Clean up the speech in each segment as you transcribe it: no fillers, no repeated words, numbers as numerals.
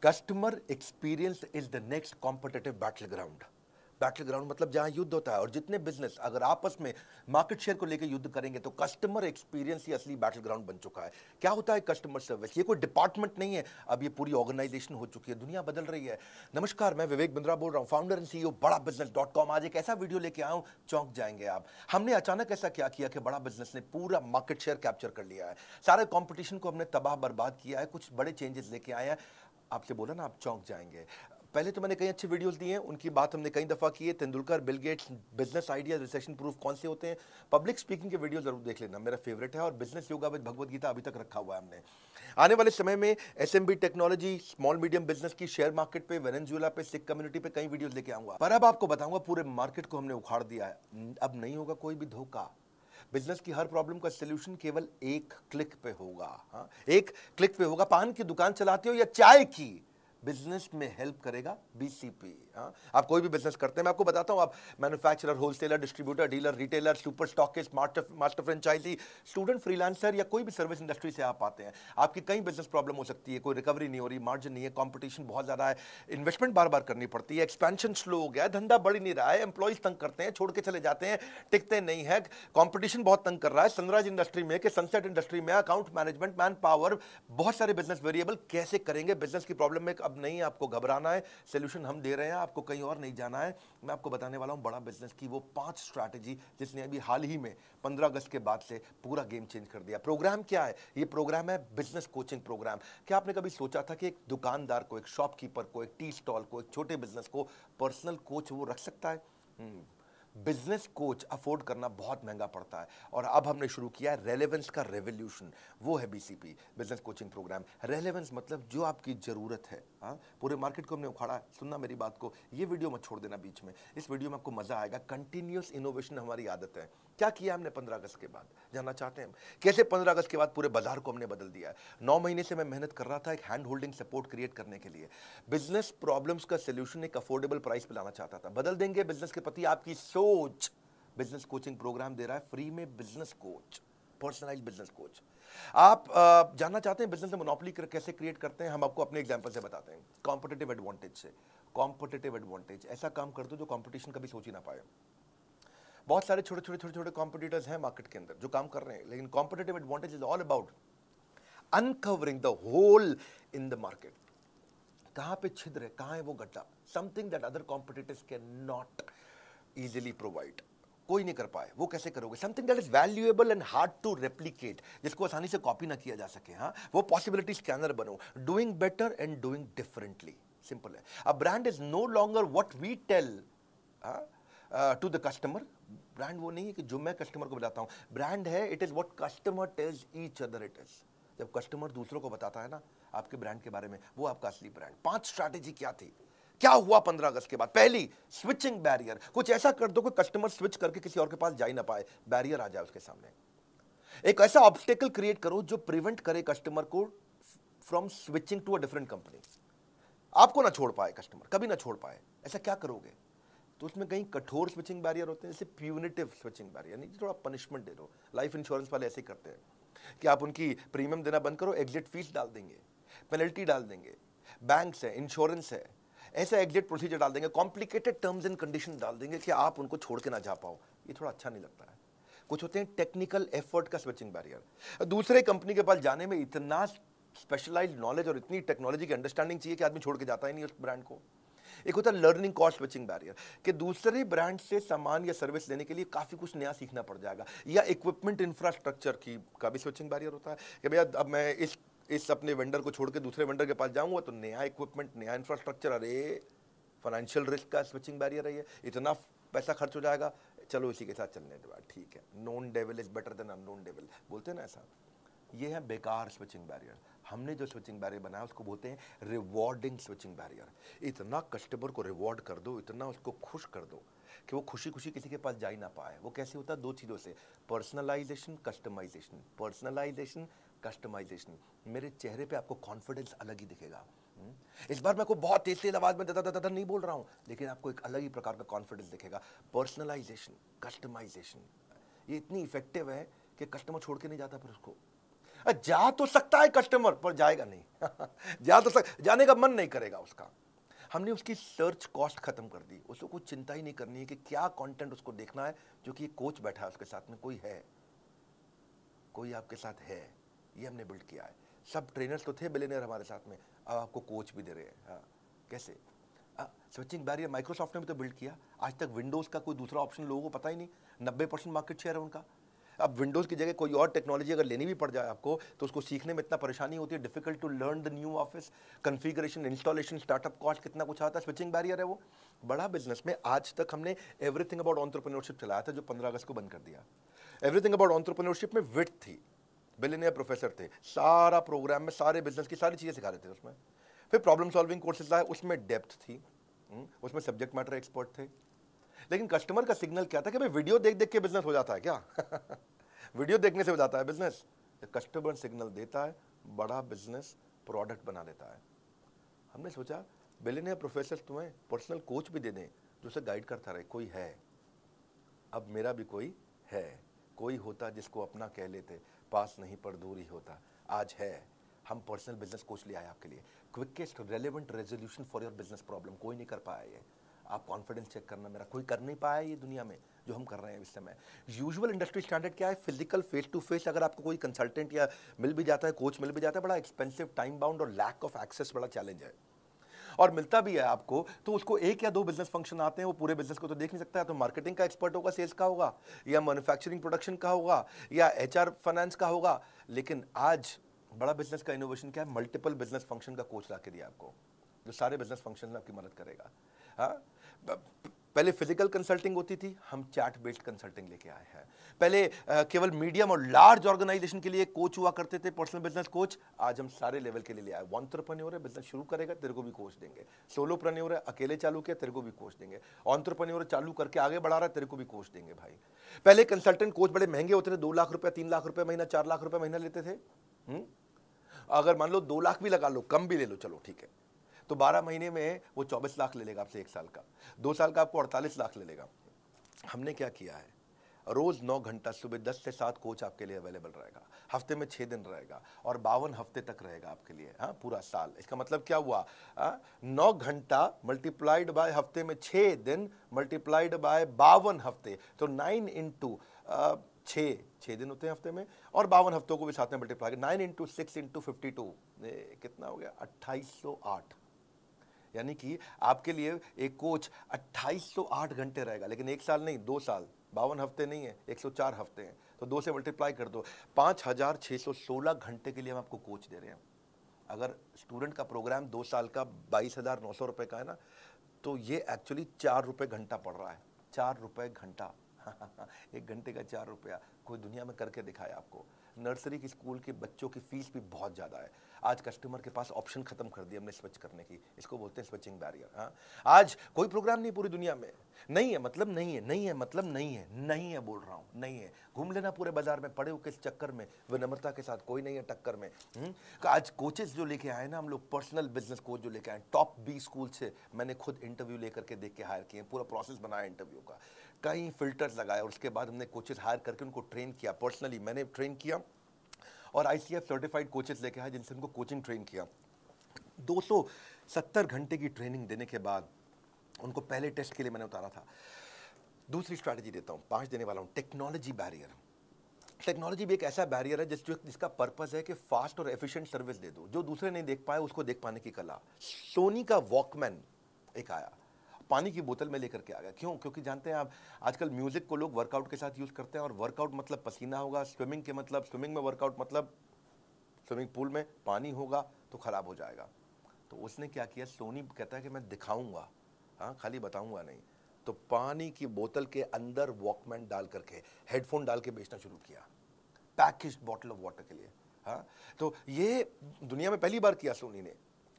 Customer experience is the next competitive battle ground. Battle ground मतलब जहां युद्ध होता है, और जितने बिजनेस अगर आपस में मार्केट शेयर को लेकर युद्ध करेंगे तो कस्टमर एक्सपीरियंस ही असली बैटल ग्राउंड बन चुका है। क्या होता है कस्टमर सर्विस? ये कोई डिपार्टमेंट नहीं है, अब ये पूरी ऑर्गेनाइजेशन हो चुकी है, दुनिया बदल रही है। नमस्कार, मैं विवेक बिंद्रा बोल रहा हूं, फाउंडर एंड सीईओ बड़ा बिजनेस.com। आज एक ऐसा वीडियो लेके आया हूं, चौंक जाएंगे आप। हमने अचानक ऐसा क्या किया कि बड़ा बिजनेस ने पूरा मार्केट शेयर कैप्चर कर लिया है, सारे कंपटीशन को हमने तबाह बर्बाद किया है, कुछ बड़े चेंजेस लेके आए हैं। आपसे बोला ना, आप चौंक जाएंगे। पहले तो मैंने कई अच्छे वीडियोस दिए हैं, उनकी बात हमने कई दफा की है। Tendulkar, Bill Gates, business idea, recession proof कौन से होते हैं। पब्लिक स्पीकिंग के वीडियो जरूर देख लेना, मेरा फेवरेट है। और business yoga with Bhagavad Gita अभी तक रखा हुआ है हमने। आने वाले समय में SMB technology, small medium business की, शेयर मार्केट पे, वेनेजुएला पे, सिख कम्युनिटी पे कई वीडियोस लेके आऊंगा। पर अब आपको बताऊंगा पूरे मार्केट को हमने उखाड़ दिया है, अब नहीं होगा कोई भी धोखा। बिजनेस की हर प्रॉब्लम का सलूशन केवल एक क्लिक पे होगा। हाँ, एक क्लिक पे होगा। पान की दुकान चलाते हो या चाय की, बिजनेस में हेल्प करेगा बीसीपी। हाँ, आप कोई भी बिजनेस करते हैं, मैं आपको बताता हूं, आप manufacturer, wholesaler, distributor, dealer, retailer, super stockist, master franchisee, student, freelancer या कोई भी सर्विस इंडस्ट्री से आप आते हैं, आपकी कई बिजनेस प्रॉब्लम हो सकती है। कोई रिकवरी नहीं हो रही, मार्जिन नहीं है, कंपटीशन बहुत ज्यादा है, इन्वेस्टमेंट बार बार करनी पड़ती है, एक्सपेंशन स्लो हो गया है, धंधा बढ़ नहीं रहा है, एम्प्लॉइज तंग करते हैं, छोड़ के चले जाते हैं, टिकते नहीं है, कंपटीशन बहुत तंग कर रहा है, सनराइज इंडस्ट्री में कि सनसेट इंडस्ट्री में, अकाउंट मैनेजमेंट, मैन पावर, बहुत सारे बिजनेस वेरिएबल, कैसे करेंगे बिजनेस की प्रॉब्लम में? अब नहीं आपको घबराना है, सोल्यूशन हम दे रहे हैं, आपको कहीं और नहीं जाना है। मैं आपको बताने वाला हूं बड़ा बिजनेस की वो 5 स्ट्रैटेजी जिसने अभी हाल ही में 15 अगस्त के बाद से पूरा गेम चेंज कर दिया। प्रोग्राम क्या है? ये प्रोग्राम है बिजनेस कोचिंग प्रोग्राम। क्या आपने कभी सोचा था कि एक दुकानदार को, एक शॉपकीपर को, एक टी स्टॉल को, एक छोटे बिजनेस को पर्सनल कोच वो रख सकता है? बिजनेस कोच अफोर्ड करना बहुत महंगा पड़ता है, और अब हमने शुरू किया है रेलेवेंस का रेवोल्यूशन। वो है BCP, business coaching programme. Relevance मतलब जो आपकी जरूरत है। हाँ, पूरे मार्केट को हमने उखाड़ा है। सुनना मेरी बात को, ये वीडियो मत छोड़ देना बीच में, इस वीडियो में आपको मजा आएगा। कंटिन्यूअस इनोवेशन हमारी आदत है। क्या किया हमने 15 अगस्त के बाद, जानना चाहते हैं हम? कैसे 15 अगस्त के बाद पूरे बाजार को हमने बदल दिया है। 9 महीने से मैं मेहनत कर रहा था एक हैंड होल्डिंग सपोर्ट क्रिएट करने के लिए। बिजनेस प्रॉब्लम्स का सोल्यूशन एक अफोर्डेबल प्राइस पे लाना चाहता था। बदल देंगे बिजनेस के प्रति आपकी सोच। बिजनेस कोचिंग प्रोग्राम दे रहा है फ्री में, business coach, personalised business coach. आप जानना चाहते हैं बिजनेस में मोनोपोली कैसे क्रिएट करते हैं? हम आपको अपने एग्जांपल से बताते हैं, कॉम्पिटिटिव एडवांटेज से। कॉम्पिटिटिव एडवांटेज, ऐसा काम कर दो जो कंपटीशन कभी सोच ही ना पाए। बहुत सारे छोटे छोटे छोटे छोटे कॉम्पिटिटर्स हैं मार्केट के अंदर जो काम कर रहे हैं, लेकिन competitive advantage is all about uncovering the hole in the market. कहां पे छिद्र है, कहां है वो गड्ढा, something that other competitors can not easily provide. कोई नहीं कर पाए, वो कैसे करोगे? Something that is valuable and hard to replicate, जिसको आसानी से कॉपी ना किया जा सके। हाँ, वो पॉसिबिलिटी स्कैनर बनो। Doing better and doing differently, simple है। A brand is no longer what we tell to the customer. Brand वो नहीं है कि जो मैं कस्टमर को बताता हूं, ब्रांड है it is what customer tells each other it is. जब कस्टमर दूसरों को बताता है ना आपके ब्रांड के बारे में, वो आपका असली ब्रांड। 5 स्ट्रैटेजी क्या थी, क्या हुआ 15 अगस्त के बाद? पहली, स्विचिंग बैरियर। कुछ ऐसा कर दो कि कस्टमर स्विच करके किसी और के पास जा ही ना पाए, बैरियर आ जाए उसके सामने। एक ऐसा ऑब्स्टेकल क्रिएट करो जो प्रिवेंट करे कस्टमर को from switching to a different company. आपको ना छोड़ पाए कस्टमर, कभी ना छोड़ पाए। ऐसा क्या करोगे? तो उसमें कहीं कठोर स्विचिंग बैरियर होते हैं, जैसे प्यूनिटिव स्विचिंग बैरियर, नहीं, थोड़ा पनिशमेंट दे दो। लाइफ इंश्योरेंस वाले ऐसे ही करते हैं कि आप उनकी प्रीमियम देना बंद करो, एग्जिट फीस डाल देंगे, पेनल्टी डाल देंगे। बैंक्स है, इंश्योरेंस है, ऐसा एग्जिट प्रोसीजर डाल देंगे, कॉम्प्लिकेटेड टर्म्स एंड कंडीशन डाल देंगे कि आप उनको छोड़ के ना जा पाओ। ये थोड़ा अच्छा नहीं लगता है। कुछ होते हैं टेक्निकल एफर्ट का स्विचिंग बैरियर। दूसरे कंपनी के पास जाने में इतना स्पेशलाइज्ड नॉलेज और इतनी टेक्नोलॉजी की अंडरस्टैंडिंग चाहिए कि आदमी छोड़ के जाता ही नहीं उस ब्रांड को। एक होता है लर्निंग कॉस्ट स्विचिंग बैरियर, कि दूसरे ब्रांड से सामान या सर्विस लेने के लिए काफी कुछ नया सीखना पड़ जाएगा। या इक्विपमेंट इंफ्रास्ट्रक्चर की का भी स्विचिंग बैरियर होता है कि भैया अब मैं इस अपने वेंडर को छोड़ के दूसरे वेंडर के पास जाऊंगा तो नया इक्विपमेंट, नया इंफ्रास्ट्रक्चर, अरे फाइनेंशियल रिस्क का स्विचिंग बैरियर है ये। इतना पैसा खर्च हो जाएगा, चलो इसी के साथ चलने दो, ठीक है। Known devil is better than unknown devil, बोलते हैं ना ऐसा। ये है बेकार स्विचिंग बैरियर। हमने जो स्विचिंग बैरियर बनाया उसको बोलते हैं रिवॉर्डिंग स्विचिंग बैरियर। इतना कस्टमर को रिवॉर्ड कर दो, इतना उसको खुश कर दो कि वो खुशी खुशी किसी के पास जा ही ना पाए। वो कैसे होता है? 2 चीज़ों से, पर्सनलाइजेशन, कस्टमाइजेशन। Personalisation, customization. मेरे चेहरे पे आपको कॉन्फिडेंस अलग ही दिखेगा। इस बार मैं को बहुत तेज तेज आवाज में दादा नहीं बोल रहा हूं, लेकिन आपको एक अलग ही प्रकार का कॉन्फिडेंस दिखेगा। पर्सनलाइजेशन, कस्टमाइजेशन, ये इतनी इफेक्टिव है कि कस्टमर छोड़ के नहीं जाता फिर उसको। जा तो सकता है कस्टमर, पर जाएगा नहीं। जाने का मन नहीं करेगा उसका। हमने उसकी सर्च कॉस्ट खत्म कर दी, उसको कुछ चिंता ही नहीं करनी है कि क्या कंटेंट उसको देखना है, जो कि कोच बैठा है उसके साथ में, कोई है, कोई आपके साथ है, ये हमने बिल्ड किया है। सब ट्रेनर्स तो थे बिलियनियर हमारे साथ में, अब आपको कोच भी दे रहे हैं। हाँ, कैसे? स्विचिंग बैरियर माइक्रोसॉफ्ट ने भी तो बिल्ड किया। आज तक विंडोज़ का कोई दूसरा ऑप्शन लोगों को पता ही नहीं, 90% मार्केट शेयर है उनका। अब विंडोज़ की जगह कोई और टेक्नोलॉजी अगर लेनी भी पड़ जाए आपको, तो उसको सीखने में इतना परेशानी होती है, difficult to learn the new office, configuration, installation, startup cost, कितना कुछ आता है। स्विचिंग बैरियर है वो। बड़ा बिजनेस में आज तक हमने एवरीथिंग अबाउट एंटरप्रेन्योरशिप चलाया था, जो 15 अगस्त को बंद कर दिया। एवरीथिंग अबाउट एंटरप्रेन्योरशिप में विड्थ थी, बिलियनियर प्रोफेसर थे, सारा प्रोग्राम में सारे बिजनेस की सारी चीज़ें सिखा रहे थे उसमें। फिर प्रॉब्लम सॉल्विंग कोर्सेज लाए, उसमें डेप्थ थी, उसमें सब्जेक्ट मैटर एक्सपर्ट थे। लेकिन कस्टमर का सिग्नल क्या था कि भाई वीडियो देख देख के बिजनेस हो जाता है क्या? वीडियो देखने से हो जाता है बिजनेस? कस्टमर सिग्नल देता है, बड़ा बिजनेस प्रोडक्ट बना लेता है। हमने सोचा बिलियनियर प्रोफेसर तुम्हें पर्सनल कोच भी दे दें, जो उसे गाइड करता रहे। कोई है, अब मेरा भी कोई है, कोई होता जिसको अपना कह लेते, पास नहीं पर दूर ही होता। आज है, हम पर्सनल बिजनेस कोच ले आए आपके लिए, quickest relevant resolution for your business problem. कोई नहीं कर पाया ये, आप कॉन्फिडेंस चेक करना, मेरा कोई कर नहीं पाया ये दुनिया में जो हम कर रहे हैं इस समय। यूजुअल इंडस्ट्री स्टैंडर्ड क्या है? फिजिकल फेस टू फेस अगर आपको कोई कंसल्टेंट या मिल भी जाता है, कोच मिल भी जाता है, बड़ा एक्सपेंसिव, टाइम बाउंड और लैक ऑफ एक्सेस बड़ा चैलेंज है। और मिलता भी है आपको तो उसको एक या दो बिजनेस फंक्शन आते हैं, वो पूरे बिजनेस को तो देख नहीं सकता है। तो मार्केटिंग का एक्सपर्ट होगा, सेल्स का होगा, या मैन्युफैक्चरिंग प्रोडक्शन का होगा, या एचआर फाइनेंस का होगा। लेकिन आज बड़ा बिजनेस का इनोवेशन क्या है? मल्टीपल बिजनेस फंक्शन का कोच ला के दिया आपको, जो सारे बिजनेस फंक्शन में आपकी मदद करेगा। हाँ, पहले फिजिकल कंसल्टिंग होती थी, हम चैट बेस्ड कंसल्टिंग लेके आए हैं। पहले केवल मीडियम और लार्ज ऑर्गेनाइजेशन के लिए कोच हुआ करते थे, पर्सनल बिजनेस कोच। आज हम सारे लेवल के लिए ले आए। एंटरप्रेन्योर है, बिजनेस शुरू करेगा, तेरे को भी कोच देंगे। सोलोप्रेन्योर है, अकेले चालू किया, तेरे को भी कोच देंगे। एंटरप्रेन्योर चालू करके आगे बढ़ा रहा है, तेरे को भी कोच देंगे भाई। पहले कंसल्टेंट कोच बड़े महंगे होते थे, 2 लाख रुपया, 3 लाख रुपया महीना, 4 लाख रुपया महीना लेते थे। अगर मान लो 2 लाख भी लगा लो, कम भी ले लो, चलो ठीक है, तो 12 महीने में वो 24 लाख ले लेगा आपसे 1 साल का। 2 साल का आपको 48 लाख ले लेगा। हमने क्या किया है? रोज 9 घंटा सुबह 10 से 7 कोच आपके लिए अवेलेबल रहेगा, हफ्ते में 6 दिन रहेगा, और 52 हफ्ते तक रहेगा आपके लिए। हाँ, पूरा साल। इसका मतलब क्या हुआ? 9 घंटा मल्टीप्लाइड बाय हफ्ते में 6 दिन मल्टीप्लाइड बाय 52 हफ्ते, तो 9 इंटू 6 दिन होते हैं हफ्ते में, और 52 हफ्तों को भी साथ में मल्टीप्लाई, 9 इंटू 6 इंटू 52, कितना हो गया? 2808। यानी कि आपके लिए एक कोच 2808 घंटे रहेगा, लेकिन 1 साल नहीं, 2 साल, 52 हफ्ते नहीं है, 104 हफ्ते हैं, तो 2 से मल्टीप्लाई कर दो, 5616 घंटे के लिए हम आपको कोच दे रहे हैं। अगर स्टूडेंट का प्रोग्राम 2 साल का 22,900 रुपये का है ना, तो ये एक्चुअली 4 रुपये घंटा पड़ रहा है। 4 रुपये घंटा। 1 घंटे का 4 रुपया, कोई दुनिया में करके दिखाए आपको। नर्सरी की स्कूल के बच्चों की फीस भी बहुत ज़्यादा है। आज कस्टमर के पास ऑप्शन खत्म कर दिया हमने स्विच करने की, इसको बोलते हैं स्विचिंग बैरियर। हाँ, आज कोई प्रोग्राम नहीं पूरी दुनिया में, नहीं है मतलब नहीं है, नहीं है मतलब नहीं है, नहीं है बोल रहा हूँ, नहीं है। घूम लेना पूरे बाजार में, पड़े हो किस चक्कर में, विनम्रता के साथ, कोई नहीं है टक्कर में। आज कोचेस जो लेके आए ना हम लोग, पर्सनल बिजनेस कोच जो लेके आए, टॉप 20 स्कूल से मैंने खुद इंटरव्यू लेकर के देख के हायर किए, पूरा प्रोसेस बनाया इंटरव्यू का, कई फिल्टर्स लगाए, और उसके बाद हमने कोचेस हायर करके उनको ट्रेन किया। पर्सनली मैंने ट्रेन किया, और ICF सर्टिफाइड कोचेस लेके आए जिनसे उनको कोचिंग ट्रेन किया। 270 घंटे की ट्रेनिंग देने के बाद उनको पहले टेस्ट के लिए मैंने उतारा था। दूसरी स्ट्रैटेजी देता हूँ, 5 देने वाला हूँ, टेक्नोलॉजी बैरियर। टेक्नोलॉजी भी एक ऐसा बैरियर है जिसका पर्पस है कि फास्ट और एफिशिएंट सर्विस दे दो, जो दूसरे नहीं देख पाए उसको देख पाने की कला। सोनी का वॉकमैन एक आया, पानी की बोतल में लेकर के आ गया। क्यों? क्योंकि जानते हैं आप, आजकल म्यूजिक को लोग वर्कआउट के साथ यूज करते हैं, और वर्कआउट मतलब पसीना होगा, स्विमिंग के मतलब, स्विमिंग में वर्कआउट मतलब स्विमिंग पूल में पानी होगा तो खराब हो जाएगा। तो उसने क्या किया, सोनी कहता है कि मैं दिखाऊंगा, हाँ, खाली बताऊंगा नहीं। तो पानी की बोतल के अंदर वॉकमैन डाल करके, हेडफोन डाल के बेचना शुरू किया, पैकेज्ड बॉटल ऑफ वाटर के लिए। हाँ, तो ये दुनिया में पहली बार किया सोनी ने।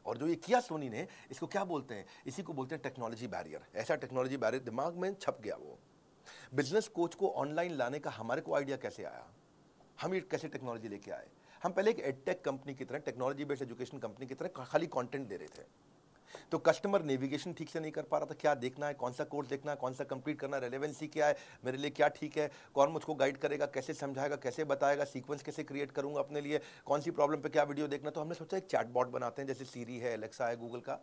और जो ये किया सोनी ने, इसको क्या बोलते हैं? इसी को बोलते हैं टेक्नोलॉजी बैरियर। ऐसा टेक्नोलॉजी बैरियर दिमाग में छप गया। वो बिजनेस कोच को ऑनलाइन लाने का हमारे को आइडिया कैसे आया? हम ये कैसे टेक्नोलॉजी लेके आए? हम पहले एक एडटेक कंपनी की तरह, टेक्नोलॉजी बेस्ड एजुकेशन कंपनी की तरह खाली कंटेंट दे रहे थे। तो कस्टमर नेविगेशन ठीक से नहीं कर पा रहा था, क्या देखना है, कौन सा कोर्स देखना है, कौन सा कंप्लीट करना है, रेलेवेंसी क्या है, मेरे लिए क्या ठीक है, कौन मुझको गाइड करेगा, कैसे समझाएगा, कैसे बताएगा, सीक्वेंस कैसे क्रिएट करूंगा अपने लिए, कौन सी प्रॉब्लम पे क्या वीडियो देखना। तो हमने सोचा एक चैटबॉट बनाते हैं, जैसे सीरी है, एलेक्सा है गूगल का।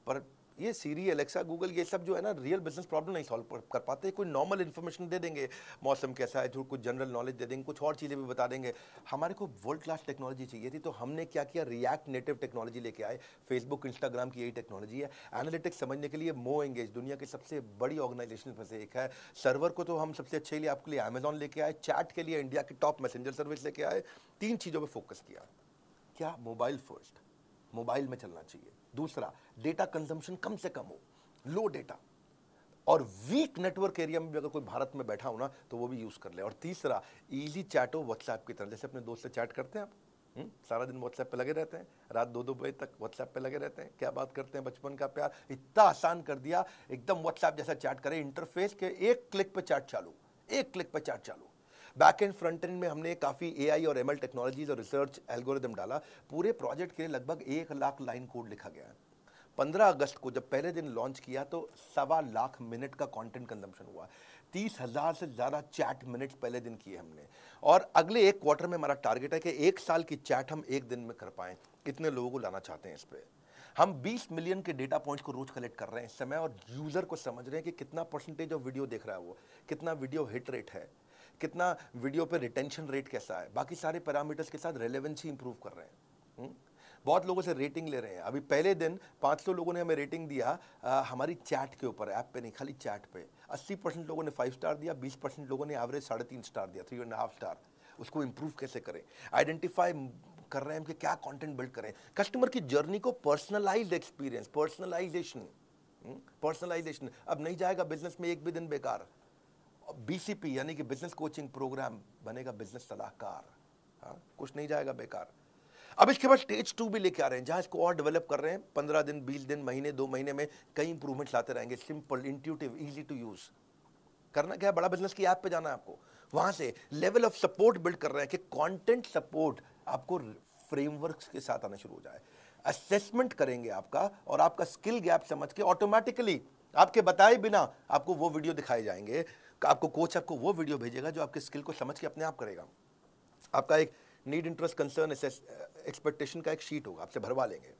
पर ये सीरी, एलेक्सा, गूगल, ये सब जो है ना, रियल बिजनेस प्रॉब्लम नहीं सॉल्व कर पाते। कोई नॉर्मल इन्फॉर्मेशन दे देंगे, मौसम कैसा है, जो कुछ जनरल नॉलेज दे देंगे, कुछ और चीज़ें भी बता देंगे। हमारे को वर्ल्ड क्लास टेक्नोलॉजी चाहिए थी, तो हमने क्या किया, रिएक्ट नेटिव टेक्नोलॉजी लेके आए। फेसबुक, इंस्टाग्राम की यही टेक्नोलॉजी है। एनालिटिक्स समझने के लिए मो एंगेज दुनिया की सबसे बड़ी ऑर्गेनाइजेशन में से एक है। सर्वर को तो हम सबसे अच्छे लिए आपके लिए अमेजॉन लेके आए, चैट के लिए इंडिया की टॉप मैसेंजर सर्विस लेके आए। 3 चीज़ों पर फोकस किया। क्या? मोबाइल फर्स्ट, मोबाइल में चलना चाहिए। दूसरा, डेटा कंजम्पशन कम से कम हो, लो डेटा, और वीक नेटवर्क एरिया में भी अगर कोई भारत में बैठा हो ना तो वो भी यूज कर ले। और तीसरा, इजी चैट हो व्हाट्सएप की तरह, जैसे अपने दोस्त से चैट करते हैं आप, सारा दिन व्हाट्सएप पे लगे रहते हैं, रात 2-2 बजे तक व्हाट्सएप पे लगे रहते हैं, क्या बात करते हैं, बचपन का प्यार। इतना आसान कर दिया, एकदम व्हाट्सएप जैसा चैट करें, इंटरफेस के एक क्लिक पे चैट चालू, एक क्लिक पे चैट चालू। बैक एंड फ्रंट एंड में हमने काफ़ी एआई और एमएल टेक्नोलॉजीज और रिसर्च एल्गोरिदम डाला। पूरे प्रोजेक्ट के लिए लगभग 1 लाख लाइन कोड लिखा गया है। 15 अगस्त को जब पहले दिन लॉन्च किया तो 1.25 लाख मिनट का कंटेंट कंजम्पशन हुआ। 30,000 से ज़्यादा चैट मिनट्स पहले दिन किए हमने। और अगले 1 क्वार्टर में हमारा टारगेट है कि 1 साल की चैट हम 1 दिन में कर पाएं। इतने लोगों को लाना चाहते हैं इस पर। हम 20 मिलियन के डेटा पॉइंट्स को रोज कलेक्ट कर रहे हैं इस समय, और यूज़र को समझ रहे हैं कि कितना परसेंटेज ऑफ वीडियो देख रहा है वो, कितना वीडियो हिट रेट है, कितना वीडियो पे रिटेंशन रेट कैसा है, बाकी सारे पैरामीटर्स के साथ रेलेवेंसी इंप्रूव कर रहे हैं। बहुत लोगों से रेटिंग ले रहे हैं। अभी पहले दिन 500 लोगों ने हमें रेटिंग दिया हमारी चैट के ऊपर, ऐप पे नहीं, खाली चैट पे। 80% लोगों ने 5 स्टार दिया, 20% लोगों ने एवरेज 3.5 स्टार दिया, 3.5 स्टार। उसको इंप्रूव कैसे करें, आइडेंटिफाई कर रहे हैं कि क्या कंटेंट बिल्ड करें, कस्टमर की जर्नी को पर्सनलाइज्ड एक्सपीरियंस, पर्सनलाइजेशन। पर्सनलाइजेशन अब नहीं जाएगा बिजनेस में एक भी दिन बेकार। बीसीपी यानी कि बिजनेस कोचिंग प्रोग्राम बनेगा बिजनेस सलाहकार। हाँ, कुछ नहीं जाएगा बेकार। अब इसके बाद स्टेज 2 भी लेके आ रहे हैं, जहां इसको और डेवलप कर रहे हैं। 15 दिन, 20 दिन, महीने, 2 महीने में कई इंप्रूवमेंट्स लाते रहेंगे। Simple, intuitive, easy to use. करना क्या है, बड़ा बिजनेस की ऐप पे जाना है आपको। वहां से लेवल ऑफ सपोर्ट बिल्ड कर रहे हैं कि कंटेंट सपोर्ट आपको फ्रेमवर्क्स के साथ आना शुरू हो जाए। असेसमेंट करेंगे आपका, और आपका स्किल गैप समझ के ऑटोमेटिकली आपके बताए बिना आपको वो वीडियो दिखाए जाएंगे। आपको कोच आपको वो वीडियो भेजेगा जो आपके स्किल को समझ के अपने आप करेगा। आपका एक नीड, इंटरेस्ट, कंसर्न, एक्सपेक्टेशन का एक शीट होगा, आपसे भरवा लेंगे,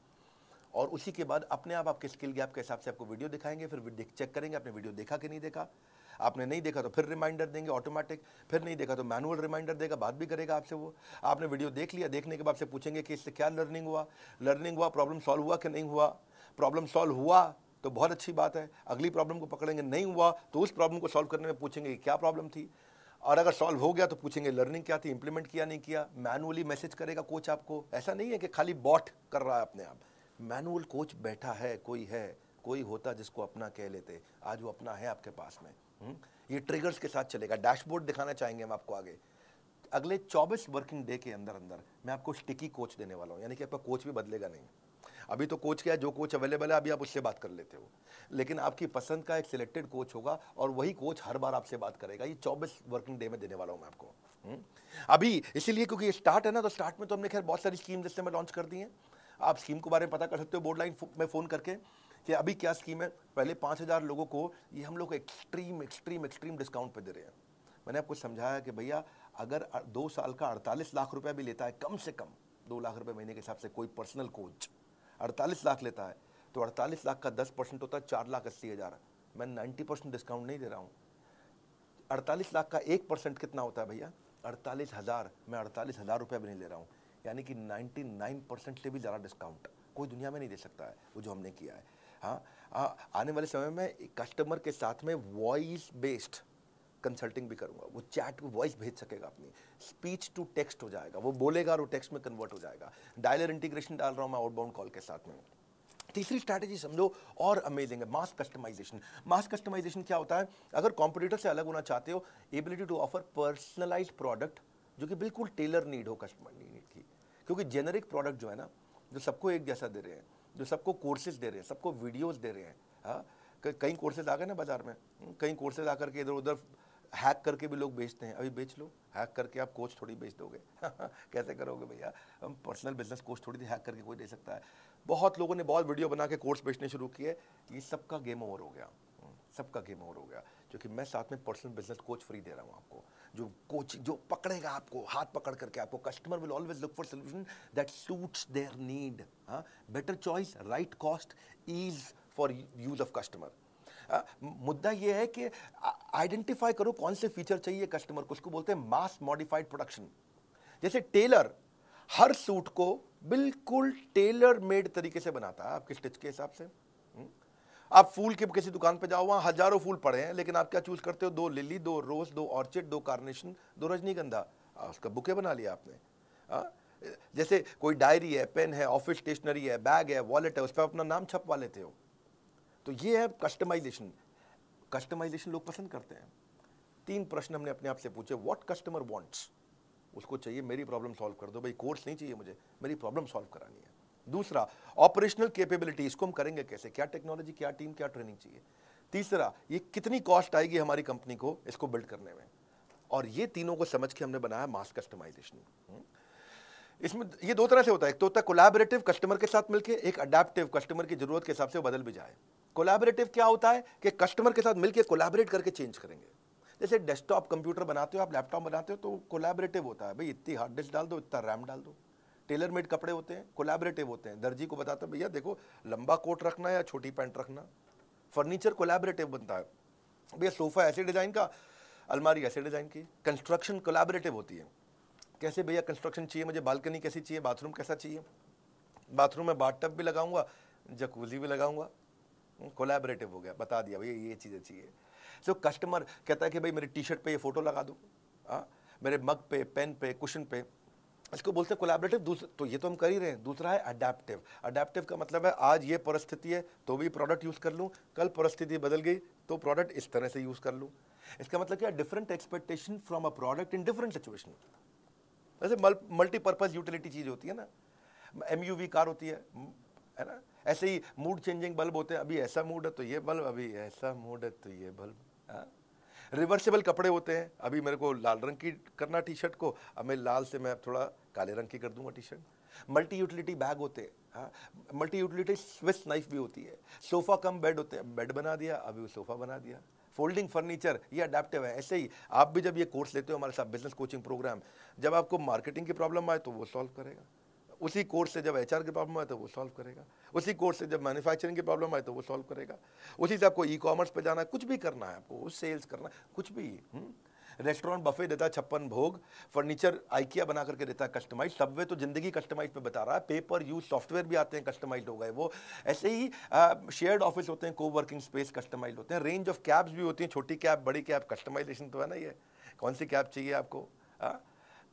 और उसी के बाद अपने आप आपके स्किल गैप के हिसाब से आपको वीडियो दिखाएंगे। फिर चेक करेंगे आपने वीडियो देखा कि नहीं देखा। आपने नहीं देखा तो फिर रिमाइंडर देंगे ऑटोमेटिक, फिर नहीं देखा तो मैनुअल रिमाइंडर देगा, बात भी करेगा आपसे वो। आपने वीडियो देख लिया, देखने के बाद से पूछेंगे कि इससे क्या लर्निंग हुआ, प्रॉब्लम सॉल्व हुआ कि नहीं हुआ। प्रॉब्लम सॉल्व हुआ तो बहुत अच्छी बात है, अगली प्रॉब्लम को पकड़ेंगे। नहीं हुआ तो उस प्रॉब्लम को सॉल्व करने में पूछेंगे क्या प्रॉब्लम थी, और अगर सॉल्व हो गया तो पूछेंगे लर्निंग क्या थी, इंप्लीमेंट किया नहीं किया। मैनुअली मैसेज करेगा कोच आपको, ऐसा नहीं है कि खाली बॉट कर रहा है अपने आप। मैनुअल कोच बैठा है, कोई होता जिसको अपना कह लेते, आज वो अपना है आपके पास में। ये ट्रिगर्स के साथ चलेगा। डैशबोर्ड दिखाना चाहेंगे हम आपको आगे। अगले 24 वर्किंग डे के अंदर अंदर मैं आपको स्टिकी कोच देने वाला हूँ, यानी कि आपका कोच भी बदलेगा नहीं। अभी तो कोच क्या है, जो कोच अवेलेबल है अभी आप उससे बात कर लेते हो, लेकिन आपकी पसंद का एक सिलेक्टेड कोच होगा, और वही कोच हर बार आपसे बात करेगा। ये 24 वर्किंग डे में देने वाला हूं मैं आपको। अभी इसीलिए क्योंकि ये स्टार्ट है ना, तो स्टार्ट में तो हमने खैर बहुत सारी स्कीम जिससे मैं लॉन्च कर दी है। आप स्कीम के बारे में पता कर सकते हो बोर्ड लाइन में फ़ोन करके कि अभी क्या स्कीम है। पहले 5,000 लोगों को ये हम लोग एक्सट्रीम डिस्काउंट पे दे रहे हैं। मैंने आपको समझाया कि भैया अगर 2 साल का 48 लाख रुपया भी लेता है, कम से कम 2 लाख रुपए महीने के हिसाब से कोई पर्सनल कोच 48 लाख लेता है, तो 48 लाख का 10% होता है 4,80,000। मैं 90% डिस्काउंट नहीं दे रहा हूँ। 48 लाख का 1% कितना होता है भैया? 48,000। मैं 48,000 रुपये भी नहीं ले रहा हूँ, यानी कि 99% से भी ज़्यादा डिस्काउंट कोई दुनिया में नहीं दे सकता है वो जो हमने किया है। हाँ, आने वाले समय में कस्टमर के साथ में वॉइस बेस्ड कंसल्टिंग भी करूंगा। वो चैट को वॉइस भेज सकेगा, अपनी स्पीच टू टेक्स्ट हो जाएगा, वो बोलेगा और वो टेक्स्ट में कन्वर्ट हो जाएगा। डायलर इंटीग्रेशन डाल रहा हूं मैं आउटबाउंड कॉल के साथ में। तीसरी स्ट्रैटेजी समझो और अमेजिंग है, मास कस्टमाइजेशन। मास कस्टमाइजेशन क्या होता है? अगर कॉम्पिटिटर से अलग होना चाहते हो, ability to offer personalised product जो कि बिल्कुल टेलर नीड हो कस्टमर नीड की। क्योंकि जेनरिक प्रोडक्ट जो है ना, जो सबको एक जैसा दे रहे हैं, जो सबको कोर्सेज दे रहे हैं, सबको वीडियोस दे रहे हैं। हाँ, कई कोर्सेज आ गए ना बाजार में, कई कोर्सेज आकर के इधर उधर हैक करके भी लोग बेचते हैं। अभी बेच लो, हैक करके आप कोच थोड़ी बेच दोगे कैसे करोगे भैया? हम पर्सनल बिजनेस कोच थोड़ी हैक करके कोई दे सकता है। बहुत लोगों ने बहुत वीडियो बना के कोर्स बेचने शुरू किए, ये सबका गेम ओवर हो गया, सबका गेम ओवर हो गया। क्योंकि मैं साथ में पर्सनल बिजनेस कोच फ्री दे रहा हूँ आपको, जो कोच जो पकड़ेगा आपको, हाथ पकड़ करके आपको, customer will always look for solution that suits their need, better choice, right cost, ease for use of customer. मुद्दा ये है कि आइडेंटिफाई करो कौन से फीचर चाहिए कस्टमर को, उसको बोलते हैं मास मॉडिफाइड प्रोडक्शन। जैसे टेलर हर सूट को बिल्कुल टेलर मेड तरीके से बनाता है आपके स्टिच के हिसाब से। आप फूल के किसी दुकान पे जाओ, वहां हजारों फूल पड़े हैं, लेकिन आप क्या चूज करते हो? 2 लिली, 2 रोज, 2 ऑर्चिड, 2 कार्नेशन, 2 रजनीगंधा, उसका बुके बना लिया आपने। जैसे कोई डायरी है, पेन है, ऑफिस स्टेशनरी है, बैग है, वॉलेट है, उस पर अपना नाम छपवा लेते हो। तो ये है कस्टमाइजेशन। कस्टमाइजेशन लोग पसंद करते हैं। 3 प्रश्न हमने अपने आप से पूछे, व्हाट कस्टमर वांट्स, उसको चाहिए मेरी प्रॉब्लम सॉल्व कर दो भाई, कोर्स नहीं चाहिए मुझे, मेरी प्रॉब्लम सॉल्व करानी है। दूसरा, ऑपरेशनल कैपेबिलिटी, इसको हम करेंगे कैसे, क्या टेक्नोलॉजी, क्या टीम, क्या ट्रेनिंग चाहिए। तीसरा, ये कितनी कॉस्ट आएगी हमारी कंपनी को इसको बिल्ड करने में। और ये तीनों को समझ के हमने बनाया मास कस्टमाइजेशन। इसमें ये 2 तरह से होता है, एक तो होता है कोलैबोरेटिव, कस्टमर के साथ मिलके, एक अडैप्टिव, कस्टमर की जरूरत के हिसाब से बदल भी जाए। कोलैबोरेटिव क्या होता है कि कस्टमर के साथ मिलके कोलैबोरेट करके चेंज करेंगे। जैसे डेस्कटॉप कंप्यूटर बनाते हो आप, लैपटॉप बनाते हो, तो कोलैबोरेटिव होता है भाई, इतनी हार्ड डिस्क डाल दो, इतना रैम डाल दो। टेलर मेड कपड़े होते हैं, कोलैबोरेटिव होते हैं। दर्जी को बताता है भैया देखो लंबा कोट रखना है या छोटी पैंट रखना। फर्नीचर कोलैबोरेटिव बनता है, भैया सोफा ऐसे डिजाइन का, अलमारी ऐसे डिजाइन की। कंस्ट्रक्शन कोलैबोरेटिव होती है, कैसे भैया कंस्ट्रक्शन चाहिए मुझे, बालकनी कैसी चाहिए, बाथरूम कैसा चाहिए, बाथरूम में बाथटब भी लगाऊंगा, जकूजी भी लगाऊंगा। कोलैबोरेटिव हो गया, बता दिया भैया ये चीज़ें चाहिए। सो कस्टमर कहता है कि भाई मेरी टी शर्ट पे ये फोटो लगा दो, मेरे मग पे, पेन पे, कुशन पे, इसको बोलते हैं कोलैबोरेटिव। तो ये तो हम कर ही रहे हैं। दूसरा है अडैप्टिव। अडैप्टिव का मतलब है आज ये परिस्थिति है तो भी प्रोडक्ट यूज़ कर लूँ, कल परिस्थिति बदल गई तो प्रोडक्ट इस तरह से यूज़ कर लूँ। इसका मतलब क्या, different expectation from a product in different situation. जैसे मल्टीपर्पज यूटिलिटी चीज़ होती है ना, MUV कार होती है ना, ऐसे ही मूड चेंजिंग बल्ब होते हैं, अभी ऐसा मूड है तो ये बल्ब, अभी ऐसा मूड है तो ये बल्ब। रिवर्सिबल कपड़े होते हैं, अभी मेरे को लाल रंग की करना टी शर्ट को, अब मैं लाल से मैं थोड़ा काले रंग की कर दूंगा T shirt. Multi utility bag होते हैं, मल्टी यूटिलिटी स्विस नाइफ भी होती है। सोफा कम बेड होते हैं, बेड बना दिया, अभी वो सोफा बना दिया। फोल्डिंग फर्नीचर, ये अडेप्टिव है। ऐसे ही आप भी जब ये कोर्स लेते हो हमारे साथ, बिजनेस कोचिंग प्रोग्राम, जब आपको मार्केटिंग की प्रॉब्लम आए तो वो सॉल्व करेगा, उसी कोर्स से जब HR की प्रॉब्लम आए तो वो सॉल्व करेगा, उसी कोर्स से जब मैन्युफैक्चरिंग की प्रॉब्लम आए तो वो सॉल्व करेगा, उसी से आपको ई-कॉमर्स पे जाना है, कुछ भी करना है आपको, सेल्स करना है, कुछ भी। रेस्टोरेंट बफे देता है 56 भोग, फर्नीचर आइकिया बना करके देता है कस्टमाइज, सबवे तो जिंदगी कस्टमाइज पे बता रहा है, पेपर यूज सॉफ्टवेयर भी आते हैं कस्टमाइज हो गए वो। ऐसे ही शेयर्ड ऑफिस होते हैं, को वर्किंग स्पेस कस्टमाइज होते हैं, रेंज ऑफ कैब्स भी होती हैं, छोटी कैब, बड़ी कैब, कस्टमाइजेशन तो है ना, ये कौन सी कैब चाहिए आपको।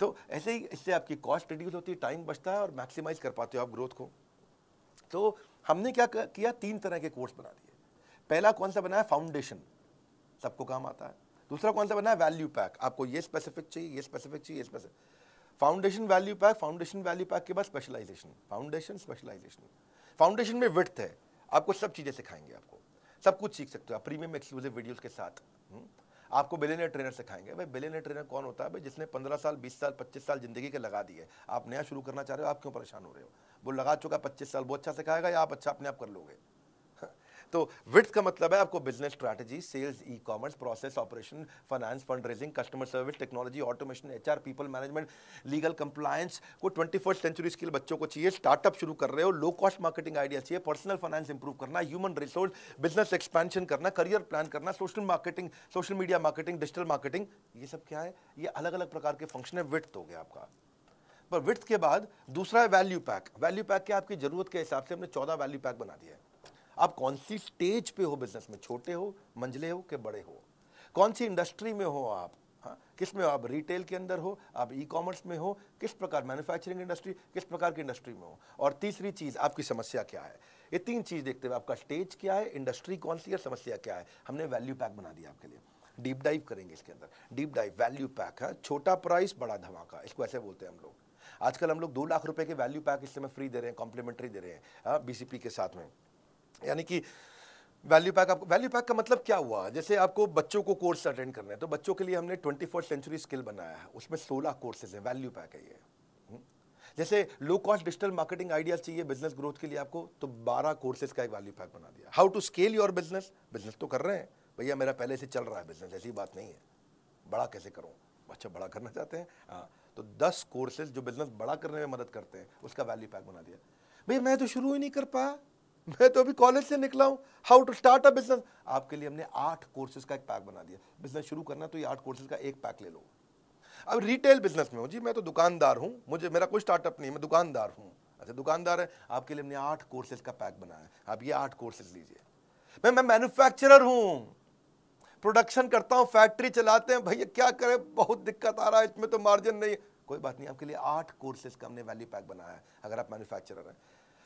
तो ऐसे ही इससे आपकी कॉस्ट रिड्यूस होती है, टाइम बचता है और मैक्सिमाइज कर पाते हो आप ग्रोथ को। तो हमने क्या किया, 3 तरह के कोर्स बना दिए। पहला कौन सा बनाया, फाउंडेशन, सबको काम आता है। दूसरा कौन सा बनाया, वैल्यू पैक, आपको ये स्पेसिफिक चाहिए, ये स्पेसिफिक चाहिए, ये specific. Foundation, value pack, foundation value pack के बाद स्पेशलाइजेशन, फाउंडेशन स्पेशलाइजेशन। फाउंडेशन में विड्थ है, आपको सब चीजें सिखाएंगे, आपको सब कुछ सीख सकते हो आप प्रीमियम एक्सक्लूसिव वीडियोस के साथ। आपको बिलियनियर ट्रेनर सिखाएंगे। भाई बिलियनियर ट्रेनर कौन होता है, भाई जिसने 15 साल, 20 साल, 25 साल जिंदगी के लगा दिए। आप नया शुरू करना चाह रहे हो, आप क्यों परेशान हो रहे हो, वो लगा चुका 25 साल, वो अच्छा सिखाएगा या आप अच्छा अपने आप कर लोगे। तो विड्थ का मतलब है आपको business strategy, sales, e-commerce, process, operation, finance, fund raising, customer service, technology, automation, HR, people management, legal compliance को 21st सेंचुरी स्किल बच्चों को चाहिए। स्टार्टअप शुरू कर रहे हो, लो कॉस्ट मार्केटिंग आइडिया चाहिए, पर्सनल फाइनेंस इंप्रूव करना, ह्यूमन रिसोर्स, बिजनेस एक्सपेंशन करना, करियर प्लान करना, social marketing, social media marketing, digital marketing, ये सब क्या है, ये अलग अलग प्रकार के फंक्शन है। विड्थ हो गया आपका। पर विड्थ के बाद दूसरा है वैल्यू पैक। वैल्यू पैक क्या, आपकी जरूरत के हिसाब से हमने 14 वैल्यू पैक बना दिया है। आप कौन सी स्टेज पे हो बिजनेस में, छोटे हो, मंझले हो कि बड़े हो, कौन सी इंडस्ट्री में हो आप, किस में हो आप, रिटेल के अंदर हो, आप ई-कॉमर्स में हो, किस प्रकार मैन्युफैक्चरिंग इंडस्ट्री, किस प्रकार की इंडस्ट्री में हो, और तीसरी चीज आपकी समस्या क्या है। ये 3 चीज देखते हुए आपका स्टेज क्या है, इंडस्ट्री कौन सी है, समस्या क्या है, हमने वैल्यू पैक बना दिया आपके लिए। डीप डाइव करेंगे इसके अंदर, डीप डाइव वैल्यू पैक है, छोटा प्राइस बड़ा धमाका, इसको ऐसे बोलते हैं हम लोग। आजकल हम लोग 2 लाख रुपए के वैल्यू पैक इस समय फ्री दे रहे हैं, कॉम्प्लीमेंट्री दे रहे हैं BCP के साथ में। यानी कि वैल्यू पैक, आपको वैल्यू पैक का मतलब क्या हुआ, जैसे आपको बच्चों को कोर्स अटेंड करना है तो बच्चों के लिए हमने 21st सेंचुरी स्किल बनाया है, उसमें 16 कोर्सेज है, वैल्यू पैक है ये। जैसे low cost digital marketing ideas चाहिए बिजनेस ग्रोथ के लिए आपको, तो 12 कोर्सेज का एक वैल्यू पैक बना दिया। How to scale your business, business तो कर रहे हैं भैया, मेरा पहले से चल रहा है बिजनेस, ऐसी बात नहीं है, बड़ा कैसे करूं, अच्छा बड़ा करना चाहते हैं, हाँ, तो 10 कोर्सेज जो बिजनेस बड़ा करने में मदद करते हैं उसका वैल्यू पैक बना दिया। भैया मैं तो शुरू ही नहीं कर पाया, मैं तो अभी कॉलेज से निकला हूं, how to start a business, आपके लिए हमने 8 कोर्सेज का एक पैक बना दिया। बिजनेस शुरू करना तो ये 8 कोर्सेज का एक पैक ले लो। अब रिटेल बिजनेस में हो जी, मैं तो दुकानदार हूं, मुझे मेरा कोई स्टार्टअप नहीं, मैं दुकानदार हूं, अच्छा दुकानदार है, आपके लिए हमने 8 कोर्सेज का पैक बनाया है, आप ये 8 कोर्सेज लीजिए। मैं मैन्युफैक्चरर हूं, प्रोडक्शन करता हूं, फैक्ट्री चलाते हैं, भैया क्या करें, बहुत दिक्कत आ रहा है, इसमें तो मार्जिन नहीं, कोई बात नहीं, आपके लिए 8 कोर्सेज का हमने वैल्यू पैक बनाया है। अगर आप मैन्युफैक्चरर हैं,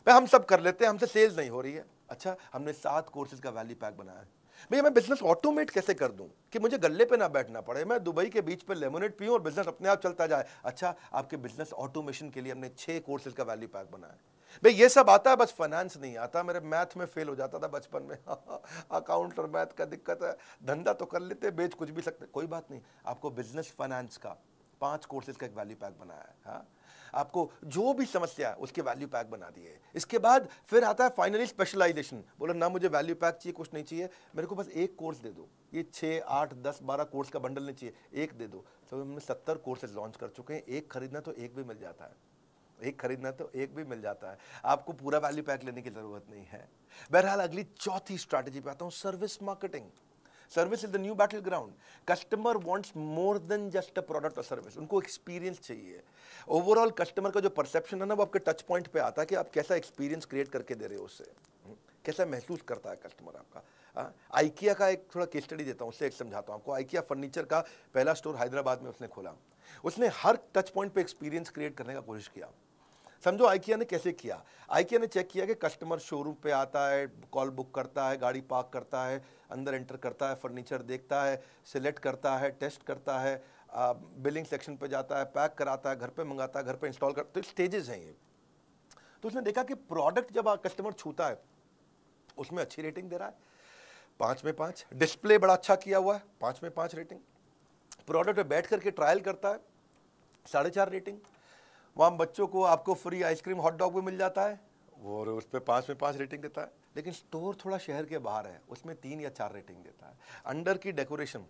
भाई हम सब कर लेते हैं, हमसे सेल्स नहीं हो रही है, अच्छा हमने 7 कोर्सेज का वैल्यू पैक बनाया है। भैया मैं बिजनेस ऑटोमेट कैसे कर दूं कि मुझे गल्ले पे ना बैठना पड़े, मैं दुबई के बीच पे लेमोनेड पीऊं और बिजनेस अपने आप चलता जाए, अच्छा आपके बिजनेस ऑटोमेशन के लिए हमने 6 कोर्सेज का वैल्यू पैक बनाया है। भाई ये सब आता है, बस फाइनेंस नहीं आता, मेरे मैथ में फेल हो जाता था बचपन में अकाउंट और मैथ का दिक्कत है, धंधा तो कर लेते, बेच कुछ भी सकते, कोई बात नहीं, आपको बिजनेस फाइनेंस का 5 कोर्सेज का एक वैल्यू पैक बनाया है, हाँ? आपको जो भी समस्या है उसके वैल्यू पैक बना दिए। इसके बाद फिर आता है फाइनली स्पेशलाइजेशन, बोला ना मुझे वैल्यू पैक चाहिए, कुछ नहीं चाहिए, मेरे को बस एक कोर्स दे दो, ये 6, 8, 10, 12 कोर्स का बंडल नहीं चाहिए, एक दे दो। तो हमने 70 कोर्सेज लॉन्च कर चुके हैं, एक खरीदना तो एक भी मिल जाता है, एक खरीदना तो एक भी मिल जाता है, आपको पूरा वैल्यू पैक लेने की जरूरत नहीं है। बहरहाल अगली चौथी स्ट्रैटेजी पे आता हूं, service marketing. Service is the new battle ground. Customer wants more than just a product और सर्विस, उनको एक्सपीरियंस चाहिए। ओवरऑल कस्टमर का जो परसेप्शन है ना, वो आपके टच पॉइंट पे आता है कि आप कैसा एक्सपीरियंस क्रिएट करके दे रहे हो उससे, कैसा महसूस करता है कस्टमर आपका। आइकिया का एक थोड़ा केस स्टडी देता हूँ, उससे एक समझाता हूँ आपको। आइकिया फर्नीचर का पहला स्टोर हैदराबाद में उसने खोला, उसने हर टच पॉइंट पे एक्सपीरियंस क्रिएट करने का कोशिश किया। समझो आइकिया ने कैसे किया, आइकिया ने चेक किया कि कस्टमर शोरूम पे आता है, कॉल बुक करता है, गाड़ी पार्क करता है, अंदर एंटर करता है, फर्नीचर देखता है, सिलेक्ट करता है, टेस्ट करता है, बिलिंग सेक्शन पे जाता है, पैक कराता है, घर पे मंगाता है, घर पे इंस्टॉल करता है, तो स्टेजेस हैं ये। तो उसने देखा कि प्रोडक्ट जब कस्टमर छूता है उसमें अच्छी रेटिंग दे रहा है, 5 में 5, डिस्प्ले बड़ा अच्छा किया हुआ है, 5 में 5 रेटिंग, प्रोडक्ट पे बैठ करके ट्रायल करता है, 4.5 रेटिंग, वहाँ बच्चों को आपको फ्री आइसक्रीम हॉट डॉग भी मिल जाता है, वो उस पर 5 में 5 रेटिंग देता है। लेकिन स्टोर थोड़ा शहर के बाहर है, उसमें 3 या 4 रेटिंग देता है। अंडर की डेकोरेशन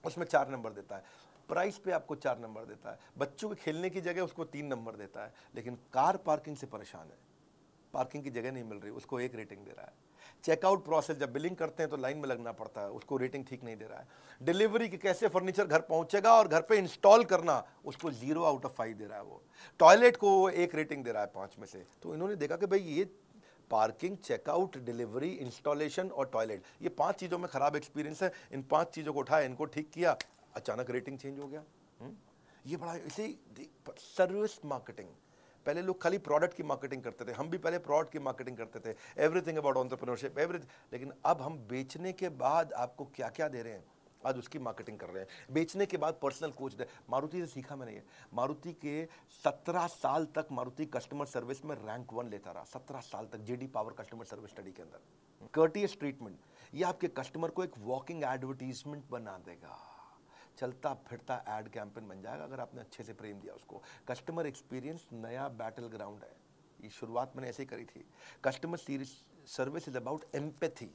उसमें 4 नंबर देता है, प्राइस पे आपको 4 नंबर देता है, बच्चों के खेलने की जगह उसको 3 नंबर देता है। लेकिन कार पार्किंग से परेशान है, पार्किंग की जगह नहीं मिल रही, उसको 1 रेटिंग दे रहा है। चेकआउट प्रोसेस, जब बिलिंग करते हैं तो लाइन में लगना पड़ता है, उसको रेटिंग ठीक नहीं दे रहा है। डिलीवरी की कैसे फर्नीचर घर पहुंचेगा और घर पे इंस्टॉल करना, उसको 0 आउट ऑफ 5 दे रहा है वो। टॉयलेट को 1 रेटिंग दे रहा है 5 में से। तो इन्होंने देखा कि भाई ये पार्किंग, चेकआउट, डिलीवरी, इंस्टॉलेशन और टॉयलेट, ये 5 चीज़ों में खराब एक्सपीरियंस है, इन 5 चीज़ों को उठाया, इनको ठीक किया, अचानक रेटिंग चेंज हो गया। ये बड़ा इसे सर्विस मार्केटिंग। पहले लोग खाली प्रोडक्ट की मार्केटिंग करते थे, हम भी पहले प्रोडक्ट की मार्केटिंग करते थे, एवरीथिंग अबाउट एंटरप्रेन्योरशिप एवरीथिंग। लेकिन अब हम बेचने के बाद आपको क्या क्या दे रहे हैं, आज उसकी मार्केटिंग कर रहे हैं। बेचने के बाद पर्सनल कोच दे, मारुति से सीखा मैंने ये। मारुति के 17 साल तक मारुति कस्टमर सर्विस में रैंक 1 लेता रहा, 17 साल तक, JD power customer service study के अंदर। कर्टियस ट्रीटमेंट, ये आपके कस्टमर को एक वॉकिंग एडवर्टीजमेंट बना देगा, चलता फिरता एड कैंपेन बन जाएगा अगर आपने अच्छे से प्रेम दिया उसको। कस्टमर एक्सपीरियंस नया बैटल ग्राउंड है, ये शुरुआत मैंने ऐसे ही करी थी। Customer service is about empathy.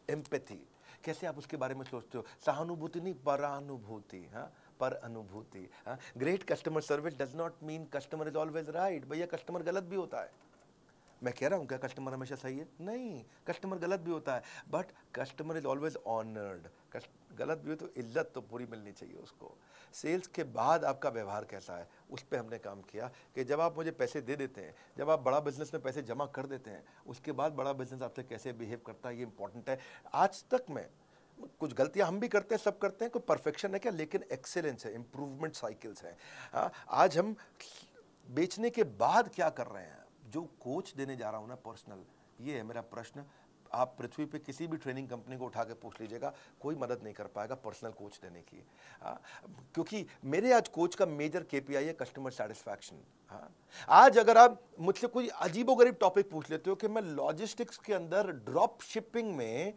Empathy कैसे आप उसके बारे में सोचते हो, सहानुभूति नहीं, परानुभूति, हाँ, पर अनुभूति। हाँ, great customer service does not mean customer is always right. भैया कस्टमर गलत भी होता है, मैं कह रहा हूँ क्या कस्टमर हमेशा सही है, नहीं, कस्टमर गलत भी होता है, but customer is always honoured. गलत भी हो तो इज्जत तो पूरी मिलनी चाहिए उसको। सेल्स के बाद आपका व्यवहार कैसा है, उस पर हमने काम किया कि जब आप मुझे पैसे दे देते हैं, जब आप बड़ा बिजनेस में पैसे जमा कर देते हैं, उसके बाद बड़ा बिजनेस आपसे कैसे बिहेव करता है, ये इंपॉर्टेंट है। आज तक में कुछ गलतियां हम भी करते हैं, सब करते हैं, कोई परफेक्शन है क्या, लेकिन एक्सेलेंस है, इंप्रूवमेंट साइकिल्स हैं। हाँ, आज हम बेचने के बाद क्या कर रहे हैं, जो कोच देने जा रहा हूँ ना पर्सनल, ये है मेरा प्रश्न। आप पृथ्वी पे किसी भी ट्रेनिंग कंपनी को उठा के पूछ लीजिएगा, कोई मदद नहीं कर पाएगा पर्सनल कोच देने की। क्योंकि मेरे आज कोच का मेजर केपीआई है कस्टमर सेटिस्फैक्शन। हाँ, आज अगर आप मुझसे कोई अजीबोगरीब टॉपिक पूछ लेते हो कि मैं लॉजिस्टिक्स के अंदर ड्रॉप शिपिंग में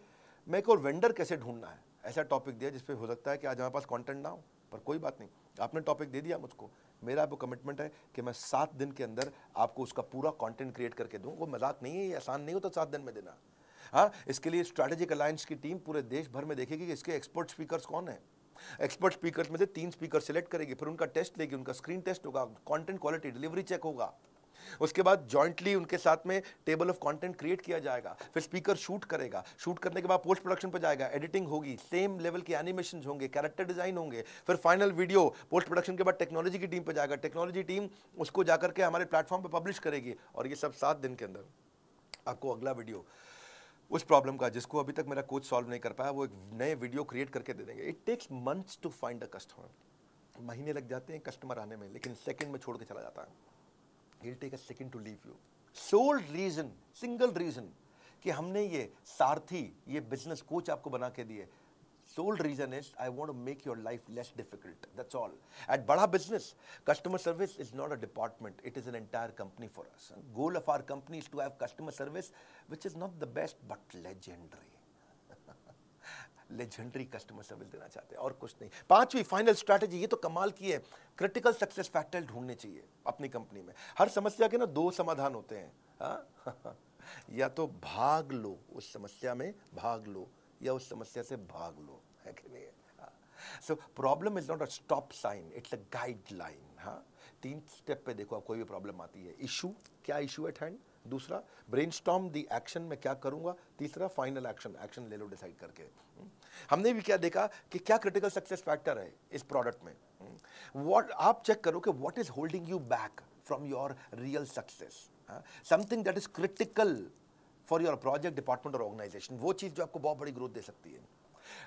मैं एक और वेंडर कैसे ढूंढना है, ऐसा टॉपिक दिया जिसपे हो सकता है कि आज हमारे पास कंटेंट ना हो, पर कोई बात नहीं, आपने टॉपिक दे दिया मुझको, मेरा आपको कमिटमेंट है कि मैं 7 दिन के अंदर आपको उसका पूरा कंटेंट क्रिएट करके दूं। वो मजाक नहीं है, ये आसान नहीं होता 7 दिन में देना। हाँ, इसके लिए स्ट्रैटेजिक अलायंस की टीम पूरे देश भर में देखेगी कि इसके एक्सपर्ट स्पीकर्स कौन है। एक्सपर्ट स्पीकर्स में से 3 स्पीकर सिलेक्ट करेगी, फिर उनका टेस्ट लेगी, उनका स्क्रीन टेस्ट होगा, कंटेंट क्वालिटी, डिलीवरी चेक होगा। उसके बाद जॉइंटली उनके साथ में टेबल ऑफ कंटेंट क्रिएट किया जाएगा, फिर स्पीकर शूट करेगा, शूट करने के बाद पोस्ट प्रोडक्शन पर जाएगा, एडिटिंग होगी, सेम लेवल के एनिमेशन होंगे, कैरेक्टर डिजाइन होंगे, फिर फाइनल वीडियो पोस्ट प्रोडक्शन के बाद टेक्नोलॉजी की टीम पर जाएगा, टेक्नोलॉजी टीम उसको जाकर के हमारे प्लेटफॉर्म पर पब्लिश करेगी। और ये सब 7 दिन के अंदर आपको अगला वीडियो उस प्रॉब्लम का जिसको अभी तक मेरा कोच सॉल्व नहीं कर पाया, वो एक नए वीडियो क्रिएट करके दे देंगे। It takes months to find a customer, महीने लग जाते हैं कस्टमर आने में, लेकिन सेकंड में छोड़ के चला जाता है। It'll take a second to leave you. Sole reason, single reason कि हमने ये सारथी, ये बिजनेस कोच आपको बना के दिए, sole reason is I want to make your life less difficult. That's all. At बड़ा business, customer service is not a department. It is an entire company for us. Goal of our company is to have customer service, which is not the best but legendary. Legendary customer service देना चाहते हैं और कुछ नहीं। 5वीं final strategy, ये तो कमाल की है, क्रिटिकल सक्सेस फैक्टर ढूंढने चाहिए अपनी कंपनी में। हर समस्या के ना 2 समाधान होते हैं, हाँ? या तो भाग लो, उस समस्या में भाग लो, या उस समस्या से भाग लो, है कि नहीं? So problem is not a stop sign, it's a guideline. हाँ, 3 स्टेप पे देखो, आप कोई भी प्रॉब्लम आती है, इशू, क्या इशू एट हैंड, दूसरा ब्रेनस्टॉर्म दी एक्शन, में क्या करूंगा, तीसरा फाइनल एक्शन, एक्शन ले लो डिसाइड करके। हमने भी क्या देखा कि क्या क्रिटिकल सक्सेस फैक्टर है इस प्रोडक्ट में। व्हाट आप चेक करो कि what is holding you back from your real success, something that is critical for your project, department और ऑर्गेनाइजेशन, वो चीज जो आपको बहुत बड़ी ग्रोथ दे सकती है।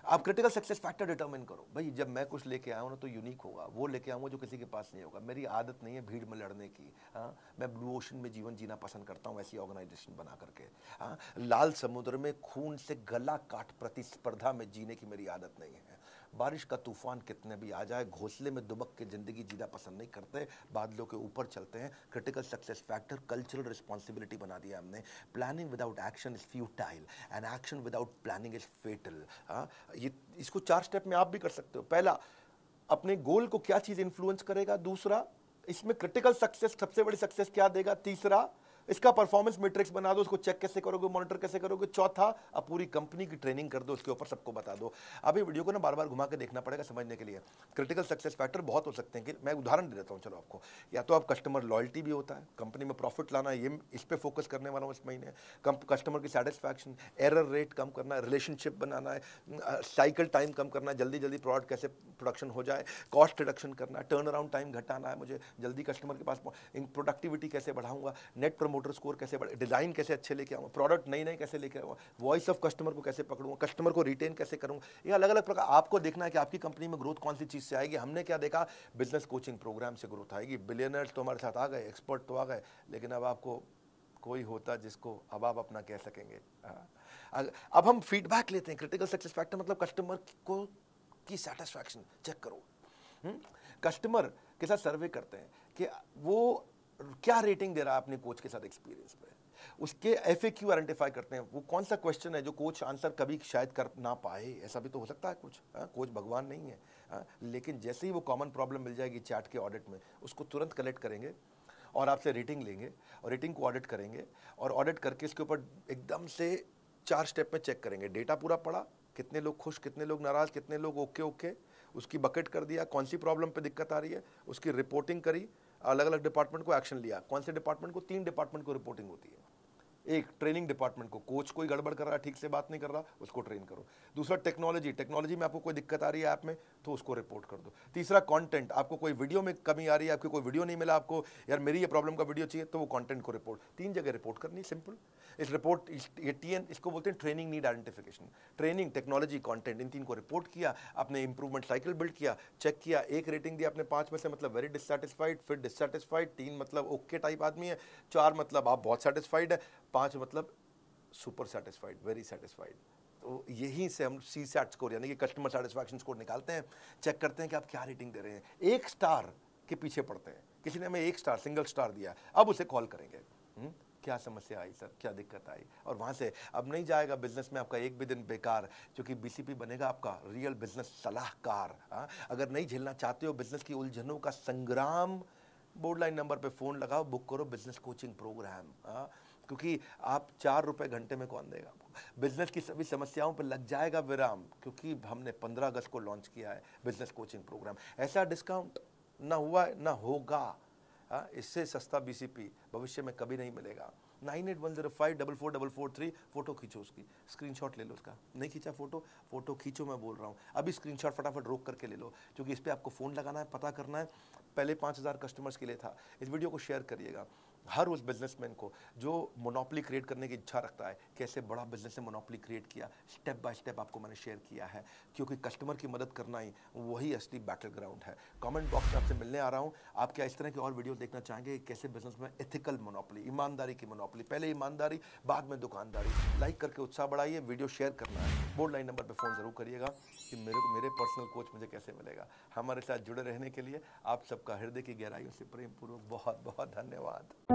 आप क्रिटिकल सक्सेस फैक्टर डिटरमिन करो। भाई जब मैं कुछ लेके आया हूँ ना तो यूनिक होगा, वो लेके आऊँगा जो किसी के पास नहीं होगा। मेरी आदत नहीं है भीड़ में लड़ने की, हाँ, मैं ब्लू ओशन में जीवन जीना पसंद करता हूँ, ऐसी ऑर्गेनाइजेशन बना करके। हाँ, लाल समुद्र में खून से गला काट प्रतिस्पर्धा में जीने की मेरी आदत नहीं है। बारिश का तूफान कितने भी आ जाए, घोंसले में दुबक के जिंदगी जीना पसंद नहीं करते, बादलों के ऊपर चलते हैं। Critical success factor cultural responsibility बना दिया हमने। Planning without action is futile and action without planning is fatal. हाँ, ये इसको 4 स्टेप में आप भी कर सकते हो। पहला, अपने गोल को क्या चीज इंफ्लुएंस करेगा, दूसरा इसमें क्रिटिकल सक्सेस सबसे बड़ी सक्सेस क्या देगा, तीसरा इसका परफॉर्मेंस मैट्रिक्स बना दो, उसको चेक कैसे करोगे, मॉनिटर कैसे करोगे, चौथा अब पूरी कंपनी की ट्रेनिंग कर दो, उसके ऊपर सबको बता दो। अभी वीडियो को ना बार बार घुमा के देखना पड़ेगा समझने के लिए। क्रिटिकल सक्सेस फैक्टर बहुत हो सकते हैं, कि मैं उदाहरण दे देता हूँ चलो आपको। या तो आप कस्टमर लॉयल्टी भी होता है, कंपनी में प्रॉफिट लाना, ये इस पे फोकस करने वाला हूँ इस महीने। कस्टमर की सेटिस्फैक्शन, एरर रेट कम करना है, रिलेशनशिप बनाना है, साइकिल टाइम कम करना है, जल्दी जल्दी प्रोडक्ट कैसे प्रोडक्शन हो जाए, कॉस्ट रिडक्शन करना है, टर्न अराउंड टाइम घटाना है, मुझे जल्दी कस्टमर के पास प्रोडक्टिविटी कैसे बढ़ाऊंगा, नेट प्रमोटर स्कोर कैसे बढ़े, डिजाइन कैसे अच्छे लेके आऊँगा, प्रोडक्ट नई नई कैसे लेके आऊँगा, वॉइस ऑफ कस्टमर को कैसे पकड़ूंगा, कस्टमर को रिटेन कैसे करूँगा। ये अलग अलग प्रकार आपको देखना है कि आपकी कंपनी में ग्रोथ कौन सी चीज़ से आएगी। हमने क्या देखा, बिजनेस कोचिंग प्रोग्राम से ग्रोथ आएगी। बिलियनर्स तो हमारे साथ आ गए, एक्सपर्ट तो आ गए, लेकिन अब आपको कोई होता जिसको अब आप अपना कह सकेंगे। अब हम फीडबैक लेते हैं। क्रिटिकल सक्सेस फैक्टर मतलब कस्टमर को की सेटिस्फैक्शन चेक करो। कस्टमर के साथ सर्वे करते हैं कि वो क्या रेटिंग दे रहा है अपने कोच के साथ एक्सपीरियंस पे। उसके FAQ आइडेंटिफाई करते हैं, वो कौन सा क्वेश्चन है जो कोच आंसर कभी शायद कर ना पाए, ऐसा भी तो हो सकता है कुछ। कोच भगवान नहीं है। लेकिन जैसे ही वो कॉमन प्रॉब्लम मिल जाएगी चैट के ऑडिट में, उसको तुरंत कलेक्ट करेंगे और आपसे रेटिंग लेंगे और रेटिंग को ऑडिट करेंगे और ऑडिट करके इसके ऊपर एकदम से 4 स्टेप में चेक करेंगे। डेटा पूरा पड़ा, कितने लोग खुश, कितने लोग नाराज, कितने लोग ओके ओके, उसकी बकेट कर दिया, कौन सी प्रॉब्लम पे दिक्कत आ रही है, उसकी रिपोर्टिंग करी, अलग अलग डिपार्टमेंट को एक्शन लिया। कौन से डिपार्टमेंट को, 3 डिपार्टमेंट को रिपोर्टिंग होती है। एक ट्रेनिंग डिपार्टमेंट को, कोच कोई गड़बड़ कर रहा है, ठीक से बात नहीं कर रहा, उसको ट्रेन करो। दूसरा टेक्नोलॉजी में आपको कोई दिक्कत आ रही है ऐप में तो उसको रिपोर्ट कर दो। तीसरा कंटेंट, आपको कोई वीडियो में कमी आ रही है, आपको कोई वीडियो नहीं मिला, आपको यार मेरी ये प्रॉब्लम का वीडियो चाहिए, तो वो कंटेंट को रिपोर्ट, 3 जगह रिपोर्ट करनी, सिंपल। इस रिपोर्ट ये TN इसको बोलते हैं training need identification. Training, technology, content, इन 3 को रिपोर्ट किया, अपने इंप्रूवमेंट साइकिल बिल्ड किया, चेक किया, 1 रेटिंग दिया आपने 5 में से, मतलब वेरी डिससैटिस्फाइड, फिर डिससैटिस्फाइड, 3 मतलब ओके टाइप आदमी है, 4 मतलब आप बहुत सेटिस्फाइड है, 5 मतलब सुपर सेटिस्फाइड, वेरी सेटिस्फाइड। तो यहीं से हम CSAT स्कोर यानी कि कस्टमर सेटिस्फैक्शन स्कोर निकालते हैं, चेक करते हैं कि आप क्या रेटिंग दे रहे हैं। 1 स्टार के पीछे पड़ते हैं। किसी ने हमें 1 स्टार, सिंगल स्टार दिया, अब उसे कॉल करेंगे। क्या समस्या आई सर, क्या दिक्कत आई, और वहाँ से अब नहीं जाएगा बिजनेस में आपका एक भी दिन बेकार, क्योंकि बीसीपी बनेगा आपका रियल बिजनेस सलाहकार। हाँ, अगर नहीं झेलना चाहते हो बिजनेस की उलझनों का संग्राम, बोर्ड लाइन नंबर पे फ़ोन लगाओ, बुक करो बिजनेस कोचिंग प्रोग्राम। हाँ, क्योंकि आप 4 रुपए घंटे में कौन देगा आपको, बिजनेस की सभी समस्याओं पर लग जाएगा विराम, क्योंकि हमने 15 अगस्त को लॉन्च किया है बिजनेस कोचिंग प्रोग्राम। ऐसा डिस्काउंट ना हुआ है ना होगा। हाँ, इससे सस्ता बीसीपी भविष्य में कभी नहीं मिलेगा। 9810544443, फोटो खींचो उसकी, स्क्रीनशॉट ले लो उसका। नहीं खींचा फोटो, फोटो खींचो, मैं बोल रहा हूँ अभी स्क्रीनशॉट फटाफट रोक करके ले लो, क्योंकि इस पर आपको फ़ोन लगाना है, पता करना है। पहले 5000 कस्टमर्स के लिए था। इस वीडियो को शेयर करिएगा हर उस बिजनेसमैन को जो मोनोपोली क्रिएट करने की इच्छा रखता है, कैसे बड़ा बिजनेस से मोनोपोली क्रिएट किया, स्टेप बाय स्टेप आपको मैंने शेयर किया है, क्योंकि कस्टमर की मदद करना ही वही असली बैटल ग्राउंड है। कमेंट बॉक्स में आपसे मिलने आ रहा हूँ। आप क्या इस तरह की और वीडियो देखना चाहेंगे, कैसे बिजनेस में एथिकल मोनोपोली, ईमानदारी की मोनोपोली, पहले ईमानदारी बाद में दुकानदारी। लाइक करके उत्साह बढ़ाइए, वीडियो शेयर करना है, बोर्ड लाइन नंबर पर फ़ोन ज़रूर करिएगा कि मेरे पर्सनल कोच मुझे कैसे मिलेगा। हमारे साथ जुड़े रहने के लिए आप सबका हृदय की गहराइयों से प्रेम पूर्वक बहुत बहुत धन्यवाद।